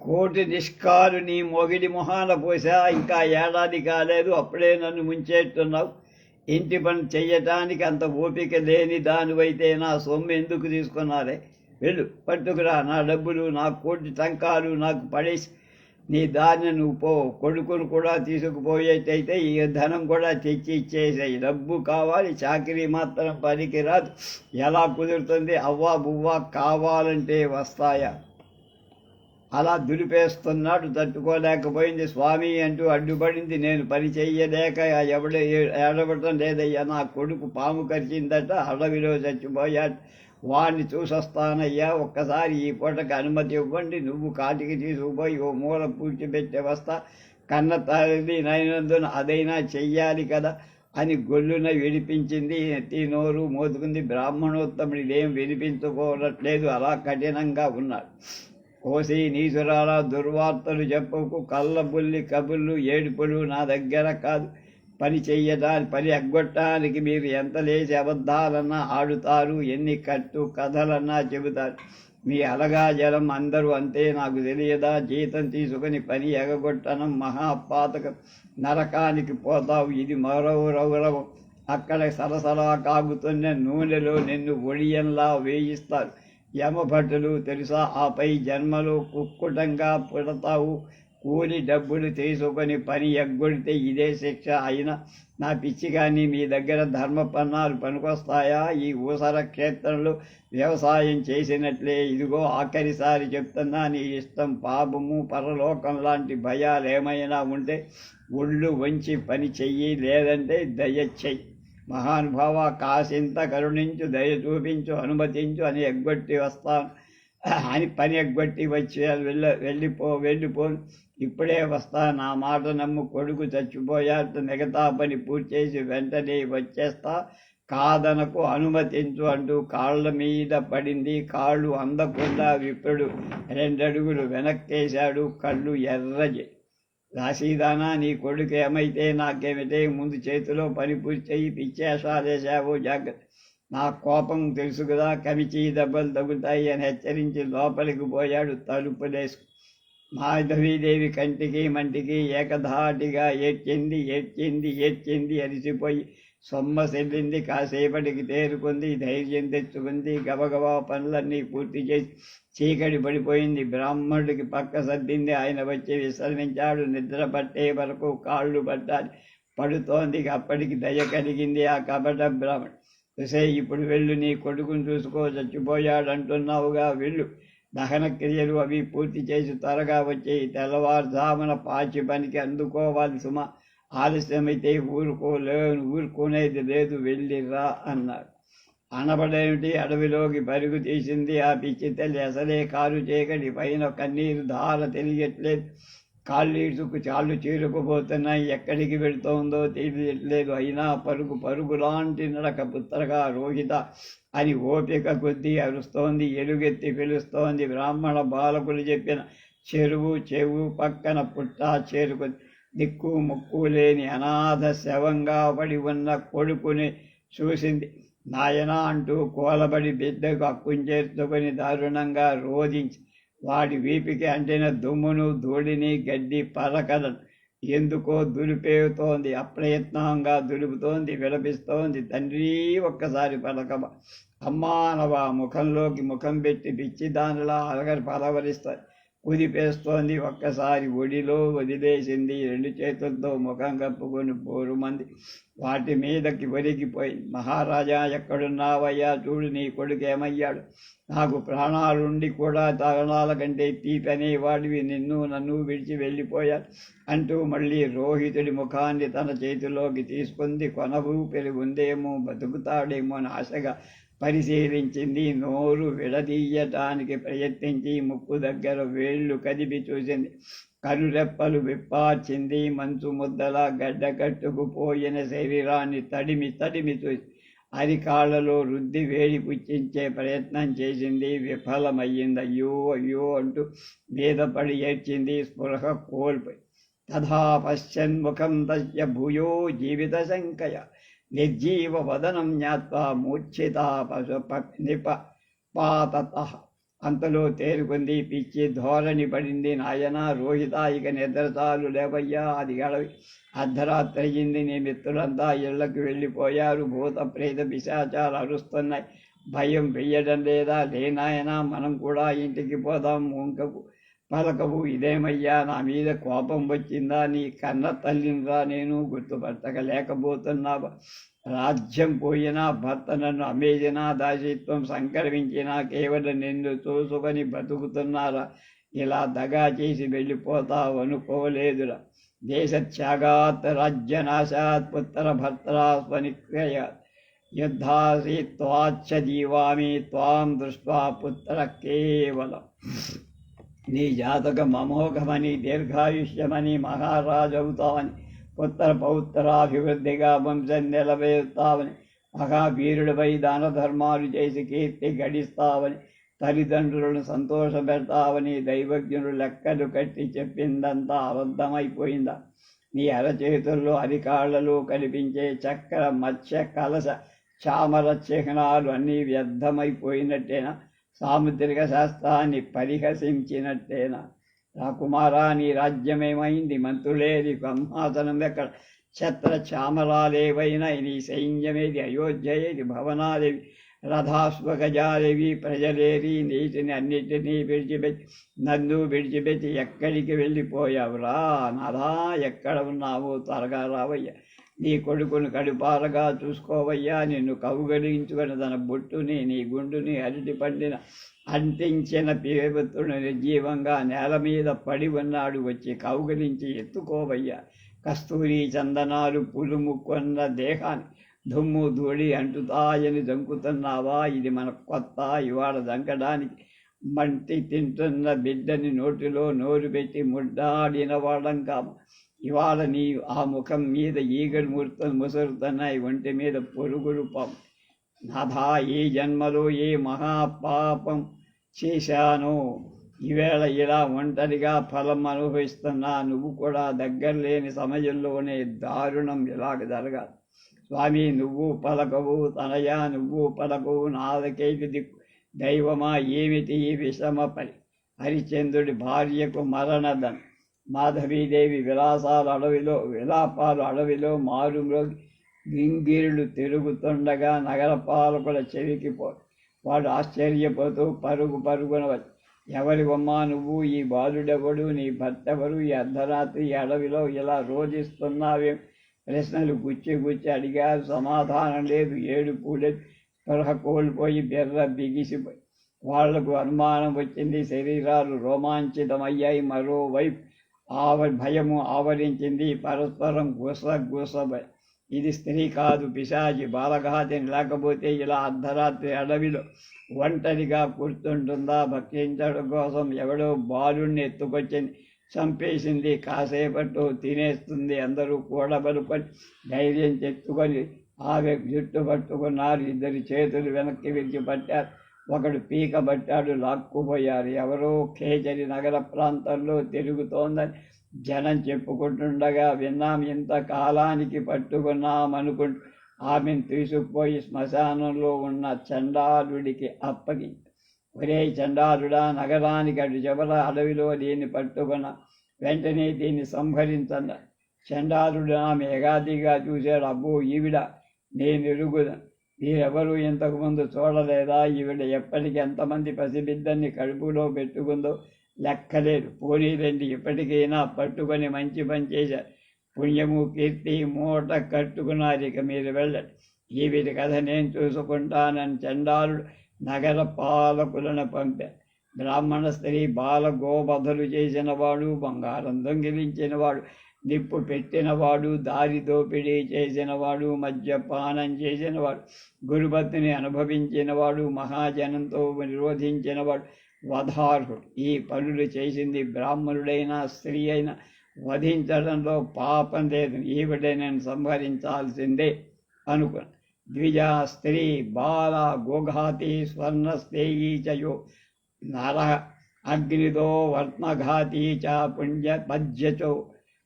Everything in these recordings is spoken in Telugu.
కోటి నిష్కాలు నీ మొగిడి మొహాన పోసా, ఇంకా ఏడాది కాలేదు అప్పుడే నన్ను ముంచేస్తున్నావు. ఇంటి పని చెయ్యటానికి అంత ఓపిక లేని దానివైతే నా సొమ్ము ఎందుకు తీసుకున్నారే? వెళ్ళు, పట్టుకురా నా డబ్బులు, నా కోటి టంకాలు నాకు పడేసి నీ దారిని నువ్వు పో. కొడుకును కూడా తీసుకుపోయేటైతే ఈ ధనం కూడా తెచ్చి ఇచ్చేసాయి. డబ్బు కావాలి, చాకరీ మాత్రం పనికి రాదు. ఎలా కుదురుతుంది? అవ్వా బువ్వా కావాలంటే వస్తాయా? అలా దులిపేస్తున్నాడు. తట్టుకోలేకపోయింది. స్వామి అంటూ అడ్డుపడింది. నేను పని చెయ్యలేక ఏడవటం లేదయ్యా, నా కొడుకు పాము కరిచిందట, అడవిలో చచ్చిపోయాడు. వాడిని చూసొస్తానయ్యా, ఒక్కసారి ఈ పూటకి అనుమతి ఇవ్వండి. నువ్వు కాటికి తీసుకుపోయి ఓ మూల పూడ్చిపెట్టే వస్తా. కన్న తల్లి నైనందున అదైనా చెయ్యాలి కదా అని గొల్లున వినిపించింది. నెత్తి నోరు మోదుకుంది. బ్రాహ్మణోత్తముడు ఇదేం వినిపించుకోవట్లేదు, అలా కఠినంగా ఉన్నాడు. కోసి నీసురాల దుర్వార్తలు చెప్పకు, కళ్ళబుల్లి కబుర్లు ఏడుపులు నా దగ్గర కాదు. పని చెయ్యడానికి, పని ఎగ్గొట్టడానికి మీరు ఎంత లేచి అబద్ధాలన్నా ఆడుతారు, ఎన్ని కట్టు కథలన్నా చెబుతారు. మీ అలగా జలం అందరూ అంతే, నాకు తెలియదా? జీతం తీసుకుని పని ఎగగొట్టడం మహాపాతకం. నరకానికి పోతావు. ఇది మరో రౌరవం. అక్కడ సరసరా కాగుతున్న నూనెలో నిన్ను ఒడియంలా వేయిస్తారు యమభటులు, తెలుసా? ఆపై జన్మలో కుక్కుటంగా పుడతావు. కూలి డబ్బులు తీసుకొని పని ఎగ్గొడితే ఇదే శిక్ష. అయినా నా పిచ్చి కానీ మీ దగ్గర ధర్మపన్నాలు పనికొస్తాయా? ఈ ఊసర క్షేత్రంలో వ్యవసాయం చేసినట్లే. ఇదిగో ఆఖరిసారి చెప్తున్నా, నీ ఇష్టం. పాపము పరలోకం లాంటి భయాలు ఏమైనా ఉంటే ఒళ్ళు వంచి పని చెయ్యి, లేదంటే దయ చెయ్యి. మహానుభావ, కాసింత కరుణించు, దయ చూపించు, అనుమతించు అని ఎగ్గొట్టి వస్తాను అని పని ఎగ్గొట్టి వచ్చి వెళ్ళిపోను. ఇప్పుడే వస్తా, నా మాట నమ్ము. కొడుకు చచ్చిపోయాక మిగతా పని పూర్తి చేసి వెంటనే వచ్చేస్తా. కాదనకు, అనుమతించు అంటూ కాళ్ళ మీద పడింది. కాళ్ళు అందకుండా విప్రుడు 2 అడుగులు వెనక్కేశాడు. కళ్ళు ఎర్రజే. రాశీదానా, నీ కొడుకు ఏమైతే నాకేమిటే? ముందు చేతిలో పని పూర్తి చెయ్యి. పిచ్చేషాలేశావో జాగ్రత్త. నా కోపం తెలుసు కదా, కమిచి దెబ్బలు తగులుతాయి అని హెచ్చరించి లోపలికి పోయాడు. తలుపులేసుకు మాధవీదేవి కంటికి మంటికి ఏకధాటిగా ఏడ్చింది. అరిసిపోయి సొమ్మసెల్లింది. కాసేపటికి తేరుకుంది, ధైర్యం తెచ్చుకుంది. గబగబా పనులన్నీ పూర్తి చేసి చీకటి పడిపోయింది. బ్రాహ్మణుడికి పక్క సర్దింది. ఆయన వచ్చి విశ్రమించాడు. నిద్ర పట్టే వరకు కాళ్ళు పట్టాలి. పడుతోంది. అప్పటికి దయ కలిగింది ఆ కపట బ్రాహ్మణుడు. ఇప్పుడు వెళ్ళు, నీ కొడుకుని చూసుకో. చచ్చిపోయాడు అంటున్నావుగా, వెళ్ళు. దహన క్రియలు అవి పూర్తి చేసి త్వరగా వచ్చేయి. తెల్లవారుజామున పాచి పనికి అందుకోవాలి సుమ. ఆలస్యమైతే ఊరుకునేది లేదు, వెళ్ళిరా అన్నాడు. అనబడేమిటి? అడవిలోకి పరుగు తీసింది ఆ పిచ్చి తల్లి. అసలే కారు చీకటి, పైన కన్నీరు ధార తెలియట్లేదు. కాళ్ళు చీరుకుపోతున్నాయి. ఎక్కడికి వెళుతోందో తెలియట్లేదు. అయినా పరుగులాంటి నడక. పుత్రగా రోహిత అని ఓపిక కొద్దీ అరుస్తోంది. ఎలుగెత్తి పిలుస్తోంది. బ్రాహ్మణ బాలకులు చెప్పిన చెవు పక్కన పుట్ట చేరుకుంది. దిక్కు ముక్కు లేని అనాథ శవంగా పడి ఉన్న కొడుకుని చూసింది. నాయన అంటూ కోలబడి బిడ్డకు అక్కుంచేర్చుకొని దారుణంగా రోధించి వాడి వీపికి అంటిన దుమ్మును ధూళిని గడ్డి పరకలను ఎందుకో దులిపేతోంది. అప్రయత్నంగా దులుపుతోంది, విలపిస్తోంది. తండ్రి, ఒక్కసారి పలకమ. అమ్మానవా. ముఖంలోకి ముఖం పెట్టి పిచ్చిదానిలా పలవరిస్తుంది. కుదిపేస్తోంది. ఒక్కసారి ఒడిలో వదిలేసింది. 2 చేతులతో ముఖం కప్పుకొని బోరుమంది. వాటి మీదకి ఒరిగిపోయింది. మహారాజా, ఎక్కడున్నావయ్యా? చూడు, నీ కొడుకు ఏమయ్యాడు? నాకు ప్రాణాలుండి కూడా ప్రాణాల కంటే తీపనే వాడివి. నన్ను విడిచి వెళ్ళిపోయాడు అంటూ మళ్ళీ రోహితుడి ముఖాన్ని తన చేతిలోకి తీసుకుంది. కొన ఊపిరి ఉందేమో, బతుకుతాడేమో అని ఆశగా పరిశీలించింది. నోరు విడదీయటానికి ప్రయత్నించి ముక్కు దగ్గర వేళ్లు కదిపి చూసింది. కనురెప్పలు విప్పార్చింది. మంచు ముద్దలా గడ్డకట్టుకుపోయిన శరీరాన్ని తడిమి చూసి అరికాళ్లలో రుద్ది వేడి పుచ్చించే ప్రయత్నం చేసింది. విఫలమయ్యింది. అయ్యో అంటూ మీద పడి ఏడ్చింది. స్పృహ కోల్పోయి. తథా పశ్చన్ముఖం తస్య భూయో జీవిత శంకయ నిర్జీవ వదనం జ్ఞాత్వా మూర్ఛితా నిపాతతః. అంతలో తేరుకుంది పిచ్చి ధోరణి పడింది. నాయన రోహిత, ఇక నిద్ర చాలు లేవయ్యా, అది గడవి అర్ధరాత్రి అయ్యింది. నీ మిత్రులంతా ఇళ్లకు వెళ్ళిపోయారు. భూత ప్రేత పిశాచాలు అరుస్తున్నాయి. భయం వెయ్యడం లేదా? లేనాయనా, మనం కూడా ఇంటికి పోదాం. ముంకకు పలకవు. ఇదేమయ్యా, నా మీద కోపం వచ్చిందా? నీ కన్న తల్లినిరా నేను, గుర్తుపట్టలేకపోతున్నావా? రాజ్యం పోయినా, భర్త నన్ను అమ్మేసినా, దాసిత్వం సంక్రమించినా కేవలం నిన్ను చూసుకొని బ్రతుకుతున్నారా? ఇలా దగా చేసి వెళ్ళిపోతావు అనుకోలేదురా. దేశత్యాగాత్ రాజ్యనాశాత్ పుత్ర భర్తరాస్వనిక్రయాత్ యుద్ధాసీత్వాచ్చ జీవామి త్వాం దృష్ట్వా పుత్ర కేవలం. నీ జాతకం అమోఘమని, దీర్ఘాయుష్యమని, మహారాజవుతావని, పుత్ర పౌత్రాభివృద్ధిగా వంశం నిలబెడతావని, మహావీరుడిపై దాన ధర్మాలు చేసి కీర్తి గడిస్తావని, తల్లిదండ్రులను సంతోషపెడతావని దైవజ్ఞులు లెక్కలు కట్టి చెప్పిందంతా అబద్ధమైపోయిందా? నీ అరచేతుల్లో అరికాళ్లలో కనిపించే చక్ర మత్స్య కలశ చామర చిహ్నాలు అన్నీ వ్యర్థమైపోయినట్టేనా? సాముద్రిక శాస్త్రాన్ని పరిహసించినట్టేనా? రాకుమారా, నీ రాజ్యమేమైంది? మంత్రులేది? సింహాసనం ఎక్కడ? ఛత్ర చామరాలేవైనా? నీ సైన్యమేది? అయోధ్య ఏది? భవనాలేవి? రథాశ్వగజాలేవి? ప్రజలేరి? నీటిని అన్నిటినీ విడిచిపెట్టి, నన్ను విడిచిపెట్టి ఎక్కడికి వెళ్ళిపోయావురా? నాదా, ఎక్కడ ఉన్నావు? త్వరగా రావయ్యా. నీ కొడుకును కడుపారగా చూసుకోవయ్యా. నిన్ను కౌగలించుకొని తన బొట్టుని, నీ గుండుని, అరటి పండిన అంటించిన పేపుత్రుడు నిర్జీవంగా నేల మీద పడి ఉన్నాడు. వచ్చి కౌగలించి ఎత్తుకోవయ్యా. కస్తూరి చందనాలు పులుముకొన్న దేహాన్ని దుమ్ము ధూళి అంటుతాయని దంకుతున్నావా? ఇది మన కొత్త. ఇవాళ దంకడానికి మంటి తింటున్న బిడ్డని నోటిలో నోరు పెట్టి ముడ్డాడిన వాళ్ళం కాము. ఇవాళ నీ ఆ ముఖం మీద ఈగలు ముసురుతున్నాయి, ఒంటి మీద పొరుగులు పాము. నాథా, ఏ జన్మలో ఏ మహాపాపం చేశానో ఈవేళ ఇలా ఒంటరిగా ఫలం అనుభవిస్తున్నా. నువ్వు కూడా దగ్గర లేని సమయంలోనే దారుణం ఇలాగ జరగాలి. స్వామి, నువ్వు పలకవు. తనయా, నువ్వు పలకవు. నాదకేది దిక్కు? దైవమా, ఏమిటి ఈ విషమ పని? హరిశ్చంద్రుడి భార్యకు మరణదం. మాధవీదేవి విలాపాలు అడవిలో మారులో గింగిరులు తిరుగుతుండగా నగర పాలకుల చెవికిపో. వాడు ఆశ్చర్యపోతూ పరుగున వచ్చి, ఎవరివమ్మా నువ్వు? ఈ బాలుడెవడు? నీ భర్తెవరు? ఈ అర్ధరాత్రి అడవిలో ఇలా రోధిస్తున్నావేం? ప్రశ్నలు గుచ్చి అడిగారు. సమాధానం లేదు. ఏడుపు లేదు. స్పృహ కోల్పోయి బెర్ర బిగిసిపోయి వాళ్లకు అనుమానం వచ్చింది. శరీరాలు రోమాంచితమయ్యాయి. మరోవైపు భయము ఆవరించింది. పరస్పరం గుసగుస. ఇది స్త్రీ కాదు, పిశాచి, బాలఘాతిని. లేకపోతే ఇలా అర్ధరాత్రి అడవిలో ఒంటరిగా కూర్చుంటుందా? భక్షించడం కోసం ఎవడో బాలుణ్ణి ఎత్తుకొచ్చింది, చంపేసింది. కాసేపట్టు తినేస్తుంది. అందరూ కూడబలుకొని ధైర్యం చెప్పుకొని ఆమె జుట్టు పట్టుకున్నారు. ఇద్దరి చేతులు వెనక్కి విరిచి పట్టారు. ఒకడు పీక పట్టాడు, లాక్కుపోయారు. ఎవరో కేచరి నగర ప్రాంతంలో తిరుగుతోందని జనం చెప్పుకుంటుండగా విన్నాం. ఇంత కాలానికి పట్టుకున్నామనుకుంటూ ఆమెను తీసుకుపోయి శ్మశానంలో ఉన్న చండాలుడికి అప్పగించారు. ఒరే చండాలుడా, నగరానికి అటు చివర అడవిలో దీన్ని పట్టుకున్న వెంటనే దీన్ని సంహరించండి. చండాలుడు ఆమె ఎగాదిగా చూశాడు. అబ్బో, ఈవిడ నేను ఎరుగుదాను. మీరెవరూ ఇంతకుముందు చూడలేదా? ఈవిడ ఎప్పటికి ఎంతమంది పసిబిడ్డల్ని కడుపులో పెట్టుకుందో లెక్కలేదు. పోనీలండి, ఇప్పటికైనా పట్టుకొని మంచి పని చేశారు. పుణ్యము కీర్తి మూట కట్టుకున్నారు. ఇక మీరు వెళ్ళండి. ఈవిడి కథ నేను చూసుకుంటానని చండాలుడు నగర పాలకులను పంపారు. బ్రాహ్మణ స్త్రీ బాల గోబధలు చేసినవాడు, బంగారం దొంగిలించినవాడు, నిప్పు పెట్టినవాడు, దారి దోపిడీ చేసినవాడు, మద్యపానం చేసినవాడు, గురుభక్తిని అనుభవించినవాడు, మహాజనంతో నిరోధించినవాడు వధార్హుడు. ఈ పనులు చేసింది బ్రాహ్మణుడైనా స్త్రీ అయినా వధించడంలో పాపం లేదు. ఈవిడే నేను సంహరించాల్సిందే అనుకున్నా. ద్విజ, స్త్రీ, బాల, గోఘాతి, స్వర్ణస్థేయీ చయో నర అగ్నిదో వర్త్మఘాతీ చ పుణ్య మధ్యచో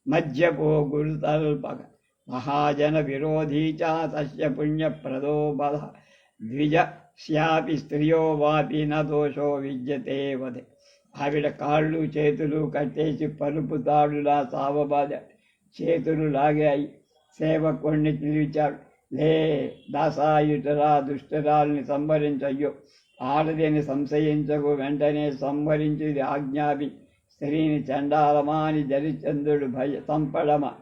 మధ్యపో గురుతల్పక మహాజన విరోధీ చ తస్య పుణ్యప్రదో బల. ద్విజ స్యాపి స్త్రియో వాపి న దోషో విద్యతే వదే. ఆవిడ కాళ్ళు చేతులు కట్టేసి పలుపు తాడులా సావబాద. చేతులు లాగాయి. సేవకుణ్ణి పిలిచాడు. లే దాసాయుటరా, దుష్టరాల్ని సంహరించయ్యో. ఆడదిని సంశయించకు, వెంటనే సంహరించి ఆజ్ఞాపి. స్త్రీని చండాలమాని హరిశ్చంద్రుడు చంపడమా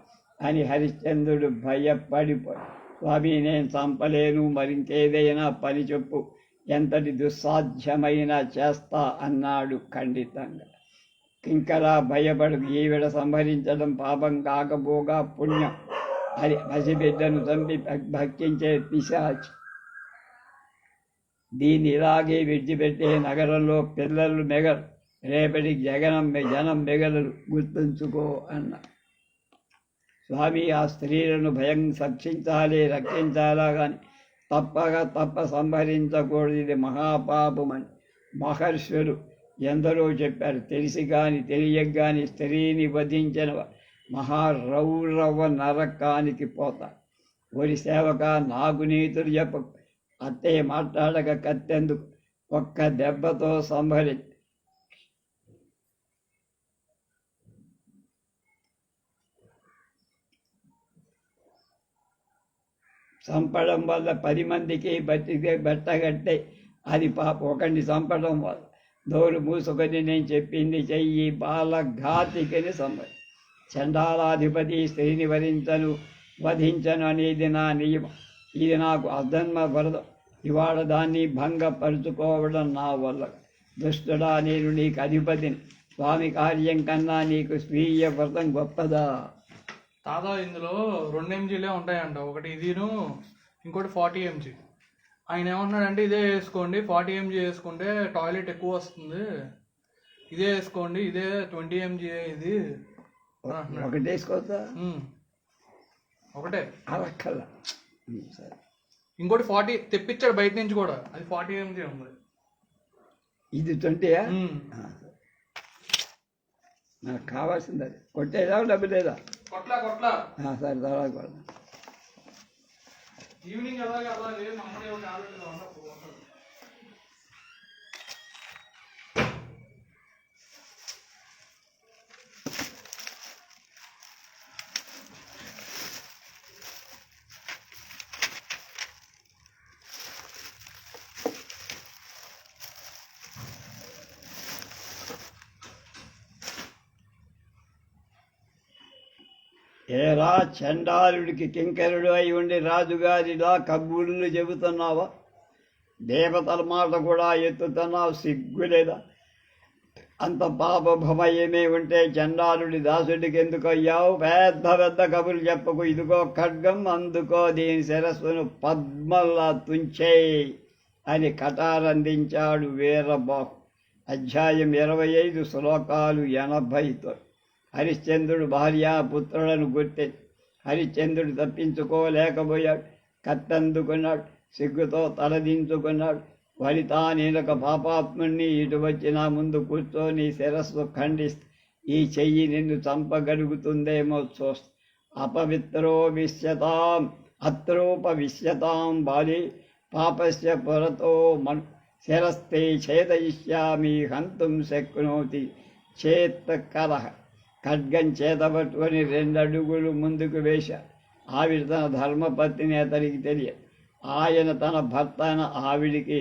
అని హరిశ్చంద్రుడు భయపడిపోయి, స్వామి నేను చంపలేను, మరింకేదైనా పని చెప్పు, ఎంతటి దుస్సాధ్యమైనా చేస్తా అన్నాడు ఖండితంగా. కింకరా భయపడు, ఈవిడ సంహరించడం పాపం కాకపోగా పుణ్యం. అది పసిబిడ్డను చంపి భక్షించే పిశాచి. దీన్ని ఇలాగే విడిచిపెట్టే నగరంలో పిల్లలు మెగరు, రేపటికి జనం మెగలరు, గుర్తుంచుకో అన్న. స్వామి ఆ స్త్రీలను భయం రక్షించాలా కానీ తప్ప సంహరించకూడదు, ఇది మహాపాపమని మహర్షులు ఎందరో చెప్పారు. తెలిసి కానీ తెలియక కానీ స్త్రీని వధించిన మహారౌరవ నరకానికి పోతారు. ఒరి సేవక, నాకు నీతులు చెప్పకు, అత్తే మాట్లాడక కత్తెందుకు, ఒక్క దెబ్బతో సంహరించి చంపడం వల్ల 10 మందికి బట్టగట్టే. అది పాప ఒకరిని చంపడం వల్ల. నోరు మూసుకొని నేను చెప్పింది చెయ్యి, బాలఘాతికని సంభవి. చండాలాధిపతి స్త్రీని వధించను అనేది నా నియమం. ఇది నాకు అధర్మ వరదం. ఇవాళ దాన్ని భంగపరుచుకోవడం నా వల్ల. దుష్టుడా, నేను నీకు అధిపతిని. స్వామి కార్యం కన్నా నీకు స్వీయ వ్రతం గొప్పదా? తాత ఇందులో 2 mgలే ఉంటాయంట, ఒకటి ఇదిను ఇంకోటి 40 mg. ఆయన ఏమన్నాడంటే ఇదే వేసుకోండి, 40 mg వేసుకుంటే టాయిలెట్ ఎక్కువ వస్తుంది, ఇదే వేసుకోండి, ఇదే 20 mg ఇది ఒకటి వేసుకోవద్దా? ఒకటే అలా. సరే, ఇంకోటి 40 తెప్పించాడు బయట నుంచి కూడా, అది 40 mg ఉంది. ఇది 20? నాకు కావాల్సింది అది. కొట్టేదా డబ్బు లేదా? కొట్లా సరే, తర్వాత కొడదాం. ఈవినింగ్ అలాగే మమ్మల్ని ఏరా చండాలుడికి కింకరుడు అయి ఉండి రాజుగారిలా కబుర్లు చెబుతున్నావా? దేవతల మాట కూడా ఎత్తుతున్నావు, సిగ్గులేదా? అంత పాపభమయమే ఉంటే చండాలుడి దాసుడికి ఎందుకు అయ్యావు? పెద్ద కబుర్లు చెప్పకు. ఇదిగో ఖడ్గం, అందుకో దీని శిరస్సును పద్మల్లా తుంచేయి అని కటారందించాడు వీరబాహు. అధ్యాయం 25 శ్లోకాలు 80తో. హరిశ్చంద్రుడు భార్యాపుత్రులను గుర్తెచ్చి హరిశ్చంద్రుడు తప్పించుకోలేకపోయాడు. కత్తందుకున్నాడు, సిగ్గుతో తలదించుకున్నాడు. వనితానేనొక పాపాత్ముణ్ణి ఇటు వచ్చి నా ముందు కూర్చొని శిరస్సు ఖండిస్తే ఈ చెయ్యి నిన్ను చంపగలుగుతుందేమో చూస్తా. అపవిత్రో విశ్యతాం అత్రోపవిశ్యతాం బాలి పాపస్య పురతో మను శిరస్తే ఛేదయిష్యామి హంతుం శక్నోతి చేత్తకరః. ఖడ్గం చేతపట్టుకొని 2 అడుగులు ముందుకు వేశాడు. ఆవిడ తన ధర్మపత్నిని అతనికి తెలియదు. ఆయన తన భర్త అయిన ఆవిడికి.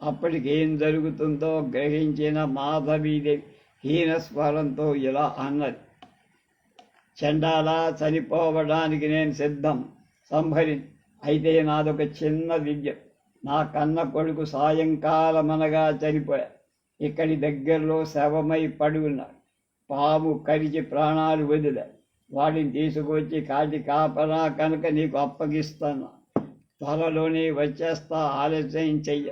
అప్పటికేం జరుగుతుందో గ్రహించిన మాధవీదేవి హీనస్వరంతో ఇలా అన్నది: చండాలా, చనిపోవడానికి నేను సిద్ధం, సంహరించి. అయితే నాదొక చిన్న విద్య. నా కన్న కొడుకు సాయంకాలమనగా చనిపోయాడు. ఇక్కడి దగ్గరలో శవమై పడి ఉన్నాడు. పాము కరిచి ప్రాణాలు వదిలే. వాడిని తీసుకొచ్చి కాటి కాపలా కనుక నీకు అప్పగిస్తాను. త్వరలోనే వచ్చేస్తా, ఆలస్యం చెయ్య.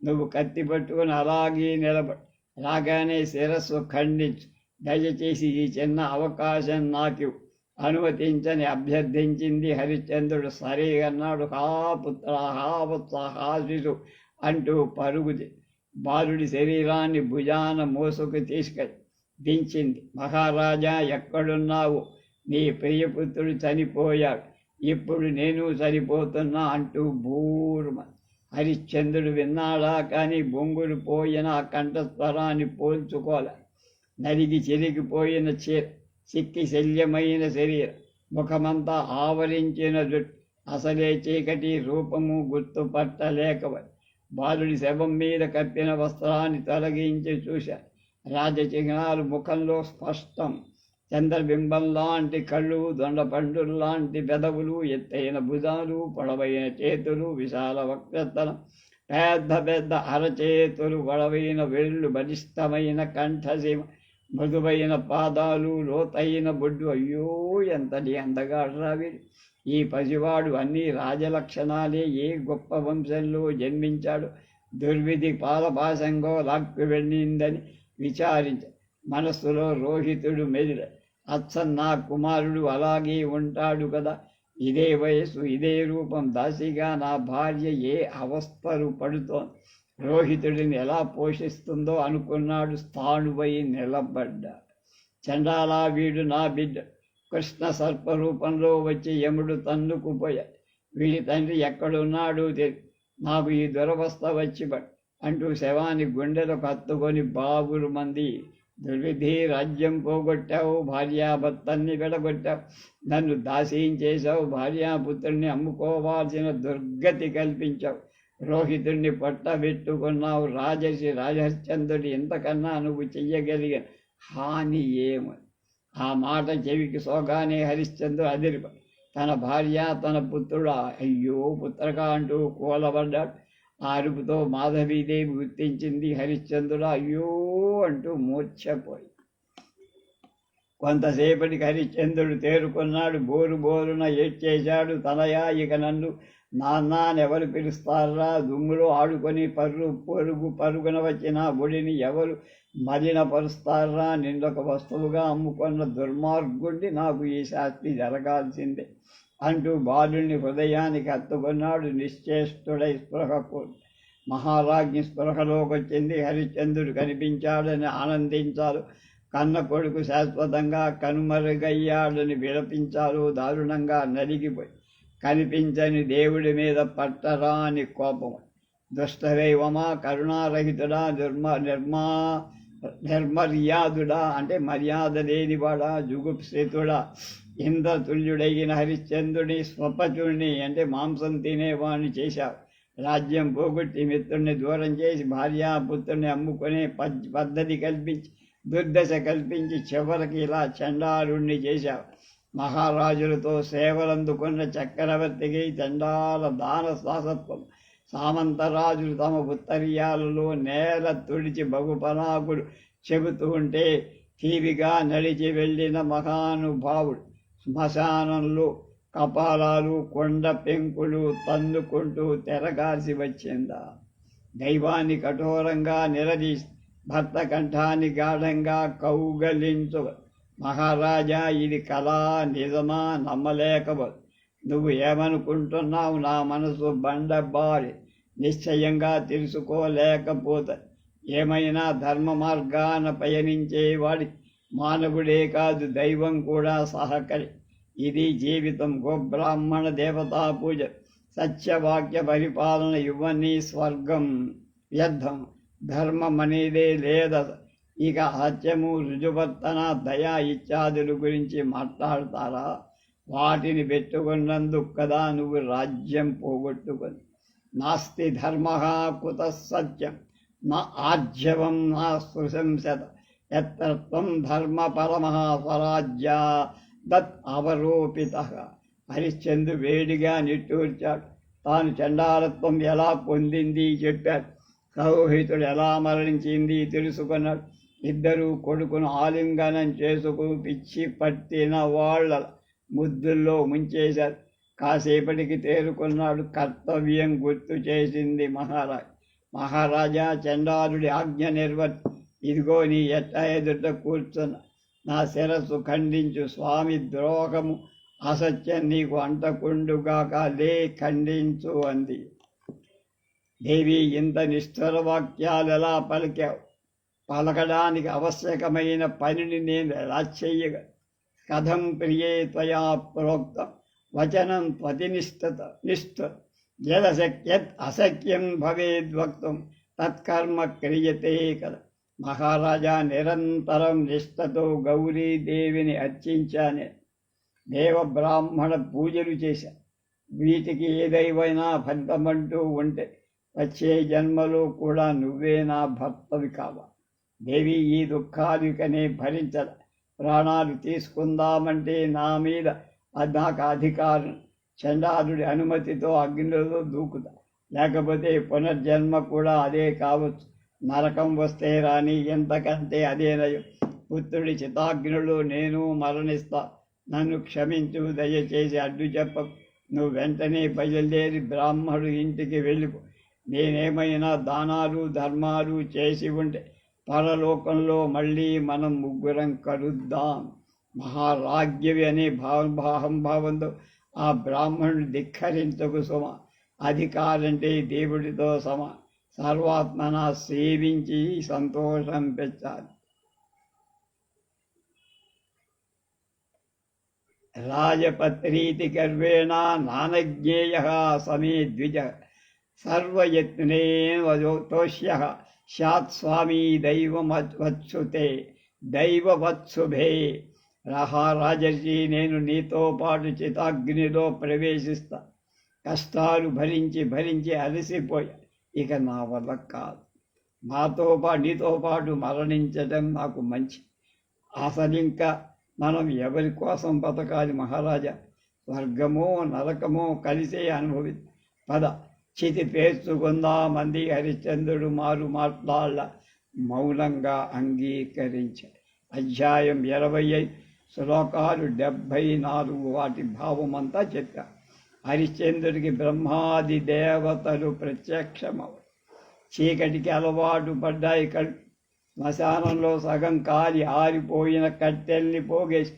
నువ్వు కత్తి పట్టుకుని అలాగే నిలబడు. రాగానే శిరస్సు ఖండించు. దయచేసి ఈ చిన్న అవకాశం నాకు అనుమతించని అభ్యర్థించింది. హరిశ్చంద్రుడు సరే అన్నాడు. హా పుత్ర, హా పుత్ర, హాశిషు అంటూ పరుగుది బాలుడి శరీరాన్ని భుజాన మోసుకు తీసుకెళ్ళి దించింది. మహారాజా, ఎక్కడున్నావు? నీ ప్రియపుత్రుడు చనిపోయాడు, ఇప్పుడు నేను చనిపోతున్నా అంటూ బూర్మ. హరిశ్చంద్రుడు విన్నాడా కానీ బొంగురు పోయిన ఆ కంఠస్వరాన్ని పోల్చుకోలే. నలిగి చెరిగిపోయిన చిక్కి శల్యమైన శరీరం, ముఖమంతా ఆవరించిన జుట్టు, అసలే చీకటి, రూపము గుర్తుపట్టలేకవని. బాలుడి శవం మీద కప్పిన వస్త్రాన్ని తొలగించి చూశారు. రాజచిహ్నాలు ముఖంలో స్పష్టం. చంద్రబింబం లాంటి కళ్ళు, దొండపండుల్లాంటి పెదవులు, ఎత్తైన భుజాలు, పొడవైన చేతులు, విశాల వక్రతనం, పెద్ద పెద్ద అరచేతులు, పొడవైన వేళ్ళు, బలిష్టమైన కంఠసీమ, మృదువైన పాదాలు, లోతైన బొడ్డు. అయ్యో ఎంతటి అందగాడ్రా వీడు! ఈ పసివాడు అన్ని రాజలక్షణాలే. ఏ గొప్ప వంశంలో జన్మించాడు? దుర్విధి పాలపాశంగో లాక్కు వెళ్ళిందని విచారించ మనస్సులో రోహితుడు మెదిల. అచ్చం నా కుమారుడు అలాగే ఉంటాడు కదా. ఇదే వయస్సు, ఇదే రూపం, దాసిగా నా భార్య ఏ అవస్థలు పడుతోంది. రోహితుడిని ఎలా పోషిస్తుందో అనుకున్నాడు. స్థాణువై నిలబడ్డా. చండాలా, వీడు నా బిడ్డ. కృష్ణ సర్పరూపంలో వచ్చి యముడు తన్నుకుపోయా. వీడి తండ్రి ఎక్కడున్నాడు తెలియదు. నాకు ఈ దురవస్థ వచ్చి అంటూ శవాన్ని గుండెలకు హత్తుకొని బాబులు మంది. దుర్విధి, రాజ్యం పోగొట్టావు, భార్యాభర్తల్ని విడగొట్టావు, నన్ను దాసీంచేశావు, భార్యాపుత్రుల్ని అమ్ముకోవాల్సిన దుర్గతి కల్పించావు, రోహితుడిని పొట్టబెట్టుకున్నావు. రాజర్షి రాజహరిశ్చంద్రుడు ఇంతకన్నా నువ్వు చెయ్యగలిగిన హాని ఏమని? ఆ మాట చెవికి సోగానే హరిశ్చంద్రుడు అదిరిప తన భార్య, తన పుత్రుడు అయ్యో పుత్రక అంటూ కూలబడ్డాడు. ఆ అరుపుతో మాధవీదేవి గుర్తించింది. హరిశ్చంద్రుడు అయ్యో అంటూ మూర్ఛపోయి. కొంతసేపటికి హరిశ్చంద్రుడు తేరుకున్నాడు. బోరు బోరున ఏడ్చేశాడు. తనయా, ఇక నన్ను నాన్నెవరు పిలుస్తారా? దుమ్ములో ఆడుకొని పరుగున వచ్చిన ఒడిని ఎవరు మలినపరుస్తారా? నిన్నొక వస్తువుగా అమ్ముకున్న దుర్మార్గుండి నాకు ఈ శాస్తి జరగాల్సిందే అంటూ బాలుని హృదయానికి హత్తుకున్నాడు. నిశ్చేష్టుడై స్పృహకు మహారాజ్ఞి స్పృహలోకొచ్చింది. హరిశ్చంద్రుడు కనిపించాడని ఆనందించారు. కన్న కొడుకు శాశ్వతంగా కనుమరుగయ్యాడని విలపించారు. దారుణంగా నలిగిపోయి కనిపించని దేవుడి మీద పట్టరాని కోపం. దుష్టదైవమా, కరుణారహితుడా, నిర్మర్యాదుడా అంటే మర్యాద లేనివాడా, జుగుప్సితుడా, ఇంద్రతుల్యుడైన హరిశ్చంద్రుని స్వపచుడిని అంటే మాంసం తినేవాడిని చేశావు. రాజ్యం పోగొట్టి మిత్రుడిని దూరం చేసి భార్యాపుత్రుని అమ్ముకునే పద్ధతి కల్పించి దుర్దశ కల్పించి చివరికి ఇలా చండాలుణ్ణి చేశావు. మహారాజులతో సేవలందుకున్న చక్రవర్తికి చండాల దాన శ్వాసత్వం. సామంతరాజులు తమ ఉత్తరీయాలలో నేల తుడిచి బహుపనాకులు చెబుతూ ఉంటే టీవిగా నడిచి వెళ్ళిన మహానుభావుడు శ్మశానంలో కపాలాలు, కొండ పెంకులు తన్నుకుంటూ తెరగాల్సి వచ్చిందా? దైవాన్ని కఠోరంగా నిలదీసి భర్త కంఠాన్ని గాఢంగా కౌగలించు. మహారాజా, ఇది కళా, నిజమా? నమ్మలేకపోదు. నువ్వు ఏమనుకుంటున్నావు? నా మనసు బండబారి నిశ్చయంగా తెలుసుకోలేకపోతే. ఏమైనా ధర్మ మార్గాన పయనించేవాడి మానవుడే కాదు, దైవం కూడా సహకరి. ఇది జీవితం. గోబ్రాహ్మణ దేవతా పూజ, సత్యవాక్య పరిపాలన ఇవన్నీ స్వర్గం వ్యర్థం. ధర్మం అనేదే లేదా. ఇక సత్యము, రుజువర్తన, దయ ఇత్యాదుల గురించి మాట్లాడతారా? వాటిని పెట్టుకున్నందుకు కదా నువ్వు రాజ్యం పోగొట్టుకొని. నాస్తి ధర్మ కుత సత్యం, నా ఆర్జవం నా సుశంసత, యత్రం ధర్మ పరమ స్వరాజ్య దత్ అవరోపిత. హరిశ్చంద్రు వేడిగా నిట్టూర్చాడు. తాను చండాలత్వం ఎలా పొందింది చెప్పాడు. రోహితుడు ఎలా మరణించింది తెలుసుకున్నాడు. ఇద్దరు కొడుకును ఆలింగనం చేసుకుని పిచ్చి పట్టిన వాళ్ళ ముద్దుల్లో ముంచేశారు. కాసేపటికి తేరుకున్నాడు. కర్తవ్యం గుర్తు చేసింది మహారాజా, చండాలుడి ఆజ్ఞ నిర్వర్తి. ఇదిగో నీ ఎట్ట ఎదుట కూర్చున్న నా శిరస్సు ఖండించు. స్వామి ద్రోహము, అసత్యం నీకు అంటకుండుగాక, లే ఖండించు అంది. దేవి, ఇంత నిష్ఠుర వాక్యాలు ఎలా పలికావు? పలకడానికి ఆవశ్యకమైన పనిని నేను ఎలా చెయ్యగా? కథం ప్రియే త్వయా ప్రోక్తం వచనం త్వతినిష్ఠ. యద్ అశక్యం భవేద్వక్తుం తత్కర్మ క్రియతే కదా. మహారాజా నిరంతరం నిష్ఠతో గౌరీదేవిని అర్చించానే, దేవ బ్రాహ్మణ పూజలు చేశా. వీటికి ఏదైనా ఫలితమంటూ ఉంటే వచ్చే జన్మలో కూడా నువ్వే నా భర్తవి కావా. దేవి, ఈ దుఃఖాలికనే భరించద. ప్రాణాలు తీసుకుందామంటే నా మీద నాకు అధికారం. చండాలుడి అనుమతితో అగ్నిలో దూకుతా, లేకపోతే పునర్జన్మ కూడా అదే కావచ్చు. నరకం వస్తే రాని, ఎంతకంటే అదే నయం. పుత్రుడి చితాగ్నిలో నేను మరణిస్తా. నన్ను క్షమించు, దయచేసి అడ్డు చెప్పకు. నువ్వు వెంటనే బయలుదేరి బ్రాహ్మడు ఇంటికి వెళ్ళిపో. నేనేమైనా దానాలు ధర్మాలు చేసి ఉంటే పరలోకంలో మళ్ళీ మనం ముగ్గురం కలుద్దాం. మహారాజ్యవి అనే భావంతో ఆ బ్రాహ్మణుడు ధిక్కరించకు సుమ. అధికారంటే దేవుడితో సమ. సర్వాత్మన సేవించి సంతోషం పెంచాలి. రాజపత్రీతి గర్వేణ నానజ్ఞేయ సమే ద్విజ సర్వయత్నేనోష్య స్యాత్ స్వామీ దైవవత్సుతే దైవవత్సుభే. రాజర్షి, నేను నీతో పాటు చితాగ్నిలో ప్రవేశిస్తా. కష్టాలు భరించి అలసిపోయా. ఇక నా వల్ల కాదు. నీతో పాటు మరణించడం నాకు మంచి. అసలింకా మనం ఎవరి కోసం బతకాలి మహారాజా? స్వర్గమో నరకమో కలిసే అనుభవి. పద, చితి పేర్చుకుందామంది. హరిశ్చంద్రుడు మాట్లాడ మౌనంగా అంగీకరించాడు. అధ్యాయం 25, శ్లోకాలు 74. వాటి భావమంతా చెప్పారు. హరిశ్చంద్రుడికి బ్రహ్మాది దేవతలు ప్రత్యక్షమవ. చీకటికి అలవాటు పడ్డాయి కళ్ళు. శ్మశానంలో సగం కాలి ఆరిపోయిన కట్టెల్ని పోగేసి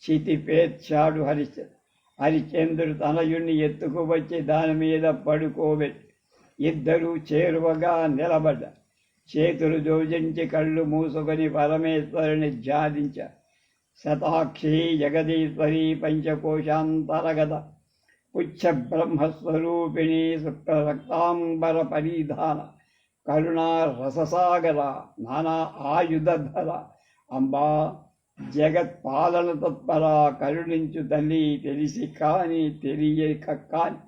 చితి పేర్చాడు హరిశ్చంద్రుడు. హరిశ్చంద్రుడు తనయుణ్ణి ఎత్తుకువచ్చి దాని మీద పడుకోబెట్టి ఇద్దరూ చేరువగా నిలబడ్డారు. చేతులు జోజించి కళ్ళు మూసుకొని పరమేశ్వరుని ధ్యానించారు. శతాక్షి జగదీశ్వరి పంచకోశాంతరగత పుచ్చ బ్రహ్మస్వరూపిణి శుక్ల రక్తాంబర పరిధాన కరుణా రససాగర నానా ఆయుధధర అంబా జగత్పాలన తత్పర. కరుణించు తల్లి, తెలిసి కాని తెలియక కాని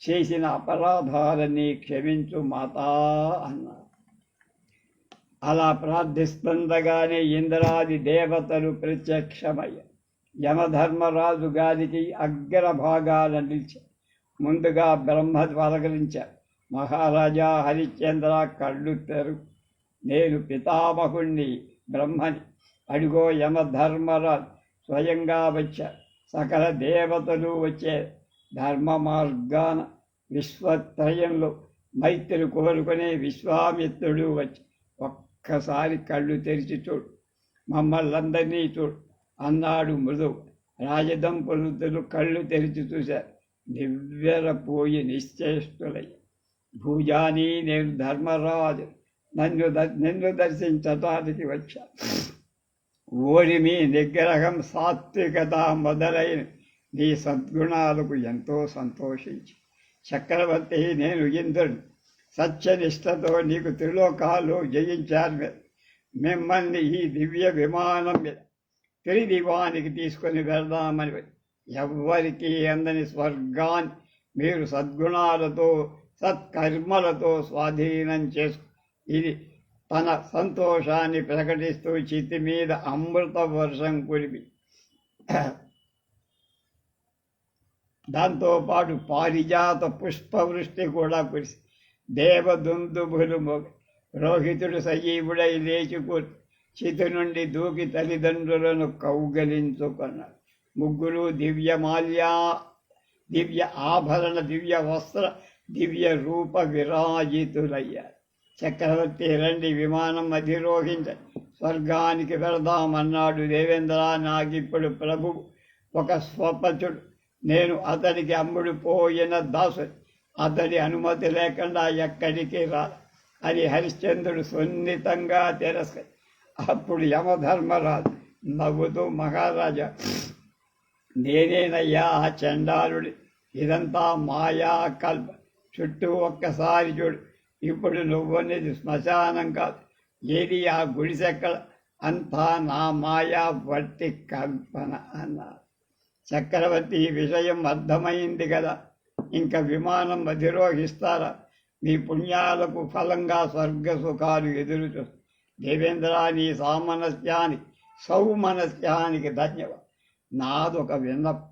చేసిన అపరాధాలని క్షమించు మాతా అన్నారు. అలా ప్రార్థిస్తుండగానే ఇంద్రాది దేవతలు ప్రత్యక్షమయ్యారు. యమధర్మరాజు గారికి అగ్రభాగాల నిలిచారు. ముందుగా బ్రహ్మ పలకరించారు. మహారాజా హరిశ్చంద్ర, కళ్ళు తెరుగు. నేను పితామహుణ్ణి, బ్రహ్మని. అడిగో యమధర్మరాజు స్వయంగా వచ్చారు. సకల దేవతలు వచ్చే ధర్మ మార్గాన విశ్వత్రయంలో మైత్రి కోరుకునే విశ్వామిత్రుడు వచ్చి, ఒక్కసారి కళ్ళు తెరిచి చూడు, మమ్మల్ందరినీ చూడు అన్నాడు మృదువు. రాజదంపతులు కళ్ళు తెరిచి చూశారు. నివ్వెరపోయి నిశ్చేష్టులయ్యి, భూజాని, నేను ధర్మరాజు, నిన్ను దర్శించటానికి వచ్చా. ఓరిమి, నిగ్రహం, సాత్వికత మొదలైన నీ సద్గుణాలకు ఎంతో సంతోషించి, చక్రవర్తి, నేను ఇంద్రుడు, సత్యనిష్టతో నీకు త్రిలోకాలు జయించాను. మిమ్మల్ని ఈ దివ్య విమానం మీద త్రిదివానికి తీసుకొని వెళ్దామని ఎవ్వరికీ అందని స్వర్గాన్ని మీరు సద్గుణాలతో సత్కర్మలతో స్వాధీనం చేసుకు. ఇది తన సంతోషాన్ని ప్రకటిస్తూ చితి మీద అమృత వర్షం కురిపి దాంతోపాటు పారిజాత పుష్పవృష్టి కూడా కురిసి దేవదుందుభులు మోగ. రోహితుడు సజీవుడై లేచికూర్చి చితి నుండి దూకి తల్లిదండ్రులను కౌగలించుకున్నాడు. ముగ్గురు దివ్య ఆభరణ, దివ్య వస్త్ర, దివ్య రూప విరాజితులయ్యారు. చక్రవర్తి, రండి, విమానం అధిరోహించండి, స్వర్గానికి వెళదామన్నాడు. దేవేంద్ర, నాకిప్పుడు ప్రభు ఒక స్వపచుడు. నేను అతడికి అమ్ముడు పోయిన దాసుడు. అతడి అనుమతి లేకుండా ఎక్కడికి రాదు అని హరిశ్చంద్రుడు సున్నితంగా తిరస్కరి. అప్పుడు యమధర్మరాజు నవ్వుతూ, మహారాజా, నేనేనయ్యా ఆ చండాలుడి. ఇదంతా మాయా కల్ప. చుట్టూ ఒక్కసారి చూడు. ఇప్పుడు నువ్వనేది శ్మశానం కాదు, ఏది ఆ గుడిసెక్కడ, అంతా నా మాయా వట్టి కల్పన అన్నారు. చక్రవర్తి ఈ విషయం అర్థమైంది కదా, ఇంకా విమానం అధిరోహిస్తారా? మీ పుణ్యాలకు ఫలంగా స్వర్గ సుఖాలు ఎదురుచూ. దేవేంద్ర, నీ సౌమనస్యానికి ధన్యవాదాలు. నాదొక విన్నపం.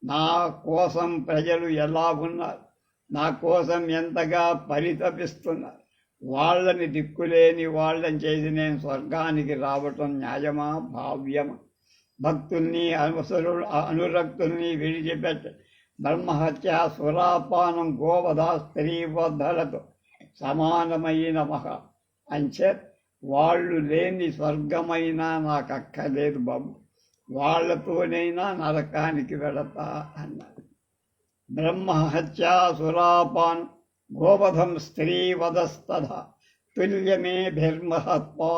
నా కోసం ప్రజలు ఎలా ఉన్నారు, నా కోసం ఎంతగా పరితపిస్తున్నారు. వాళ్ళని దిక్కులేని వాళ్ళని చేసి నేను స్వర్గానికి రావటం న్యాయమా, భావ్యమా? భక్తుల్ని అనురక్తుల్ని విడిచిపెట్ట బ్రహ్మహత్య, సురాపానం, గోవధ, స్త్రీవధలతో సమానమైన మహా అంచే వాళ్ళు లేని స్వర్గమైనా నాకు అక్కర్లేదు బాబు, వాళ్లతోనైనా నరకానికి వెళతా అన్నారు. బ్రహ్మహత్య, సురాపానం, గోవధం, స్త్రీవధస్తథ తుల్యమే భిర్మహత్వా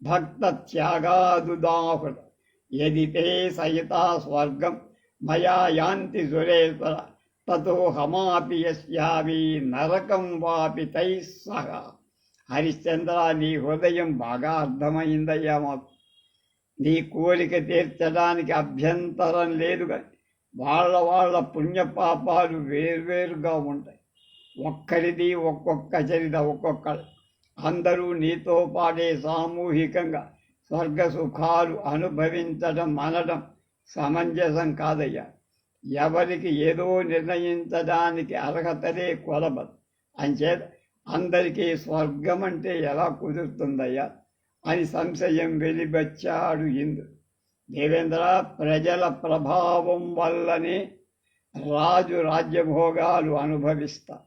భక్త త్యాగాదుదాహుడ యది తే సహితా స్వర్గం మయా యాంతి సురేశ్వర తతో హమాపి యస్యామి నరకం వాపి తైః సహ. హరిశ్చంద్ర, నీ హృదయం బాగా అర్థమైందయ్యా మాకు. నీ కోరిక తీర్చడానికి అభ్యంతరం లేదు, కానీ వాళ్ళ పుణ్యపాపాలు వేర్వేరుగా ఉంటాయి. ఒక్కరిది ఒక్కొక్క చరిత, ఒక్కొక్కరు. అందరూ నీతో పాటే సామూహికంగా స్వర్గ సుఖాలు అనుభవించడం అనడం సమంజసం కాదయ్యా. ఎవరికి ఏదో నిర్ణయించడానికి అర్హతలే కొలబదు. అంచేత అందరికీ స్వర్గం అంటే ఎలా కుదురుతుందయ్యా అని సంశయం వెలిబచ్చాడు ఇంద్రుడు. దేవేంద్ర, ప్రజల ప్రభావం వల్లనే రాజు రాజ్యభోగాలు అనుభవిస్తారు.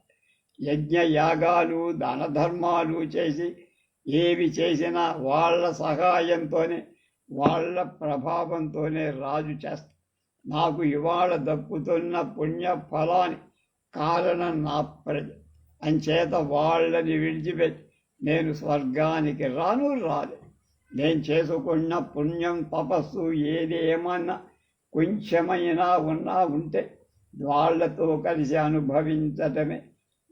యజ్ఞయాగాలు, దాన ధర్మాలు చేసి ఏవి చేసినా వాళ్ళ సహాయంతోనే, వాళ్ళ ప్రభావంతోనే రాజు చేస్తాడు. నాకు ఇవాళ దక్కుతున్న పుణ్య ఫలాన్ని కారణం నా ప్రజ. అంచేత వాళ్ళని విడిచిపెట్టి నేను స్వర్గానికి రాలేదు. నేను చేసుకున్న పుణ్యం, తపస్సు ఏదేమన్నా కొంచెమైనా ఉంటే వాళ్ళతో కలిసి అనుభవించటమే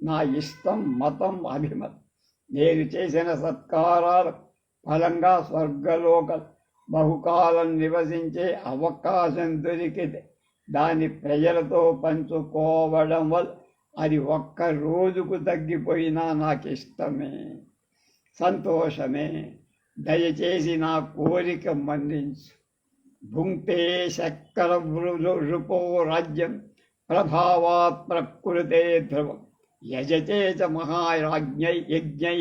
నా ఇష్టం, మతం, అభిమతం. నేను చేసిన సత్కారాల ఫలంగా స్వర్గలోక బహుకాలం నివసించే అవకాశం దొరికితే దాన్ని ప్రజలతో పంచుకోవడం వల్ల అది ఒక్క రోజుకు తగ్గిపోయినా నాకు ఇష్టమే, సంతోషమే. దయచేసి నా కోరిక మన్నించు. భుంక్తే శక్కర రుపో రాజ్యం ప్రభావాత్ ప్రకృతే ధ్రువం యజతే చ మహారాజ్ఞై యజ్ఞై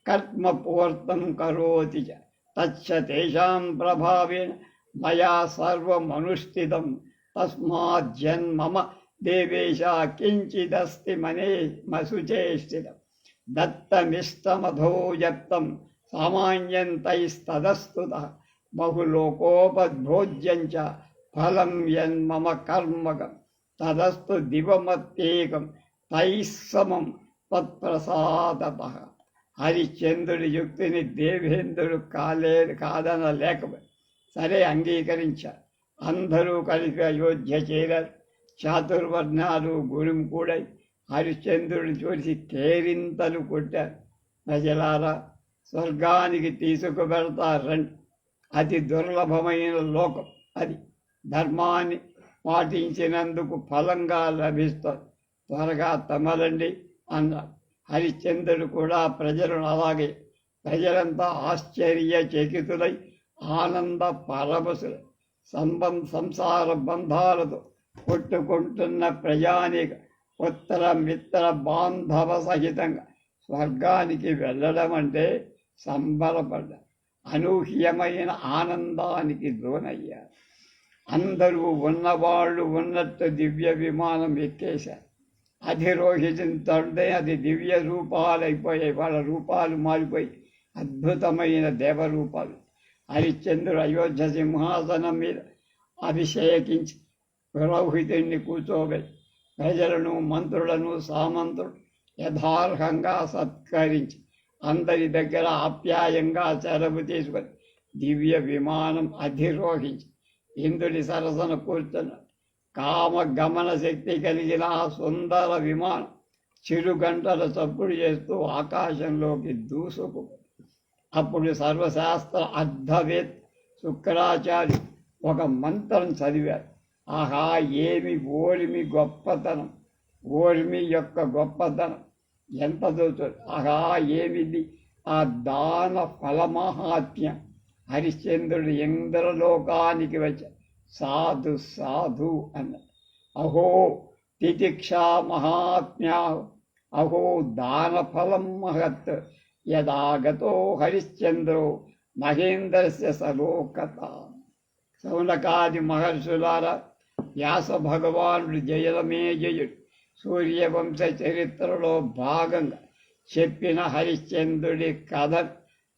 కర్మపూర్తం కరోతి చ తచ్చ తేషాం ప్రభావేన మయా సర్వమనుష్ఠితం తస్మాజ్జన్మమ దేవేశ కించిదస్తి మసుచేష్టితం దత్తమిష్టమధోజప్తం సామాన్యం తైస్తదస్తుతః బహులోకోపద్భోజ్యం చ ఫలం యన్మమ కర్మకం తదస్తు దివమత్యేకం తైః సమం తత్ప్రసాదతః. హరిశ్చంద్రుడి యుక్తిని దేవేంద్రుడు కాదనలేకపోయి సరే అంగీకరించారు. అందరూ కలిసి అయోధ్య చేరారు. చాతుర్వర్ణాలు గురుంకూడై హరిశ్చంద్రుడిని చూసి కేరింతలు కొట్టారు. ప్రజలారా, స్వర్గానికి తీసుకువెళ్తారండి. అతి దుర్లభమైన లోకం అది. ధర్మాన్ని పాటించినందుకు ఫలంగా లభిస్తుంది. త్వరగా తమలండి అన్నారు. హరిశ్చంద్రుడు కూడా ప్రజలను అలాగే. ప్రజలంతా ఆశ్చర్యచకితులై ఆనంద పరవశులై సంసార బంధాలతో కొట్టుకుంటున్న ప్రజానిక ఉత్తర మిత్ర బాంధవ సహితంగా స్వర్గానికి వెళ్ళడం అంటే సంబరపడ్డారు. అనూహ్యమైన ఆనందానికి లోనయ్యారు. అందరూ ఉన్నవాళ్ళు ఉన్నట్టు దివ్య విమానం ఎక్కేశారు. అధిరోహించుతుంటే అది దివ్య రూపాలైపోయాయి. వాళ్ళ రూపాలు మారిపోయి అద్భుతమైన దేవరూపాలు. హరిశ్చంద్రుడు అయోధ్య సింహాసనం మీద అభిషేకించి పురోహితుడిని కూర్చోబెట్టి ప్రజలను, మంత్రులను, సామంతులు యథార్హంగా సత్కరించి అందరి దగ్గర ఆప్యాయంగా సెలవు తీసుకొని దివ్య విమానం అధిరోహించి ఇంద్రుడి సరసన కూర్చున్న కామ గమన శక్తి కలిగిన ఆ సుందర విమానం చిరుగంటల చప్పుడు చేస్తూ ఆకాశంలోకి దూసుకు. అప్పుడు సర్వశాస్త్ర అర్ధవేత్ శుక్రాచార్య ఒక మంత్రం చదివారు. ఆహా, ఏమి ఓరిమి గొప్పతనం! ఓర్మి యొక్క గొప్పతనం ఎంత చదువుతుంది! ఆహా, ఏమిది ఆ దాన ఫలమహాత్మ్యం! హరిశ్చంద్రుడు ఇంద్రలోకానికి వచ్చి సాధు సాధు అన్న. అహో తితిక్షా మహాత్మ్యా, అహో దానఫలం మహత్, యదాగతో హరిశ్చంద్రో మహేంద్రస్య సలోకత. సౌనకాది మహర్షులారా, వ్యాస భగవానుడు జయలమే జయుడు సూర్యవంశ చరిత్రలో భాగంగా చెప్పిన హరిశ్చంద్రుడి కథ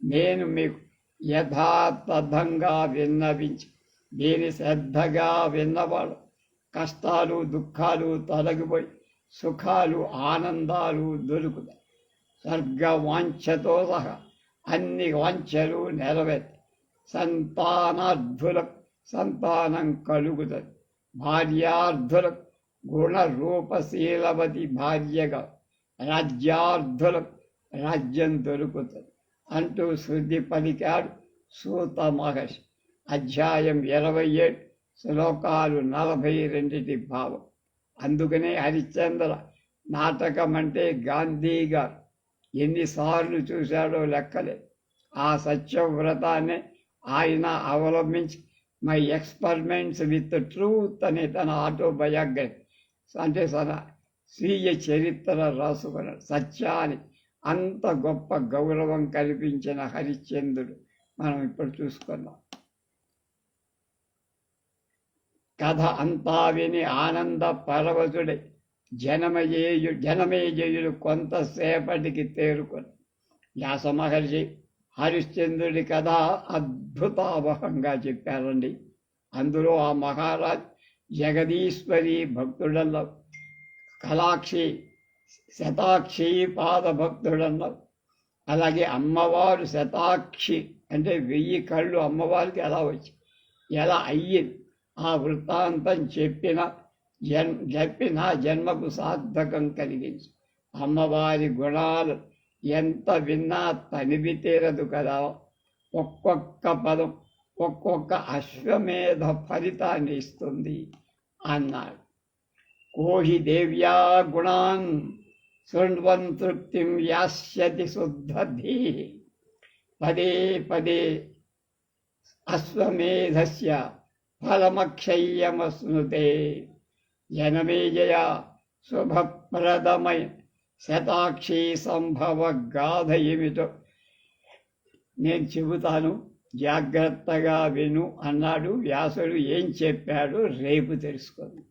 నేను మీకు యథాతథంగా విన్నవించి, దీని శ్రద్ధగా విన్నవాడు కష్టాలు దుఃఖాలు తొలగిపోయి సుఖాలు ఆనందాలు దొరుకుతాయి. స్వర్గ వాంఛతో సహా అన్ని వాంఛలు నెరవేర్తాయి. సంతానార్థులకు సంతానం కలుగుతుంది. భార్యార్థులకు గుణరూపశీలవతి భార్యగా, రాజ్యార్థులకు రాజ్యం దొరుకుతుంది అంటూ శృతి పలికాడు సూత మహర్షి. అధ్యాయం 27, శ్లోకాలు 42 భావం. అందుకనే హరిశ్చంద్ర నాటకం అంటే గాంధీ గారు ఎన్నిసార్లు చూశాడో లెక్కలే. ఆ సత్యవ్రతాన్ని ఆయన అవలంబించి మై ఎక్స్పెరిమెంట్స్ విత్ ట్రూత్ అనే తన ఆటోబయోగ్రఫీ అంటే తన స్వీయ చరిత్ర రాసుకున్నాడు. సత్యానికి అంత గొప్ప గౌరవం కల్పించిన హరిశ్చంద్రుడు మనం ఇప్పుడు చూసుకున్నాం. కథ అంతా విని ఆనంద పరవశుడై జనమేజయుడు కొంతసేపటికి తేరుకొని వ్యాస మహర్షి హరిశ్చంద్రుడి కథ అద్భుతావహంగా చెప్పారండి. అందులో ఆ మహారాజ్ జగదీశ్వరి భక్తుడల్లో, కళాక్షి శతాక్షి పాద భక్తుడల్లో, అలాగే అమ్మవారు శతాక్షి అంటే 1000 కళ్ళు అమ్మవారికి ఎలా వచ్చి ఎలా అయ్యింది ఆ వృత్తాంతం చెప్పిన జన్మకు సార్థకం కలిగించు. అమ్మవారి గుణాలు ఎంత విన్నా తనివి తీరదు కదా. ఒక్కొక్క పదం ఒక్కొక్క అశ్వమేధ ఫలితాన్ని ఇస్తుంది అన్నాడు. కోహి దేవ్యా గుణాన్ శృణ్వన్ తృప్తిం యాస్యతి శుద్ధధీ, పదే పదే అశ్వమేధస్య ఫలమక్షయ్యమశ్నుతే. జనమేజయ శుభప్రదమై శతాక్షి సంభవ గాథ ఏమిటో నేను చెబుతాను, జాగ్రత్తగా విను అన్నాడు. వ్యాసుడు ఏం చెప్పాడు రేపు తెలుసుకుందాం.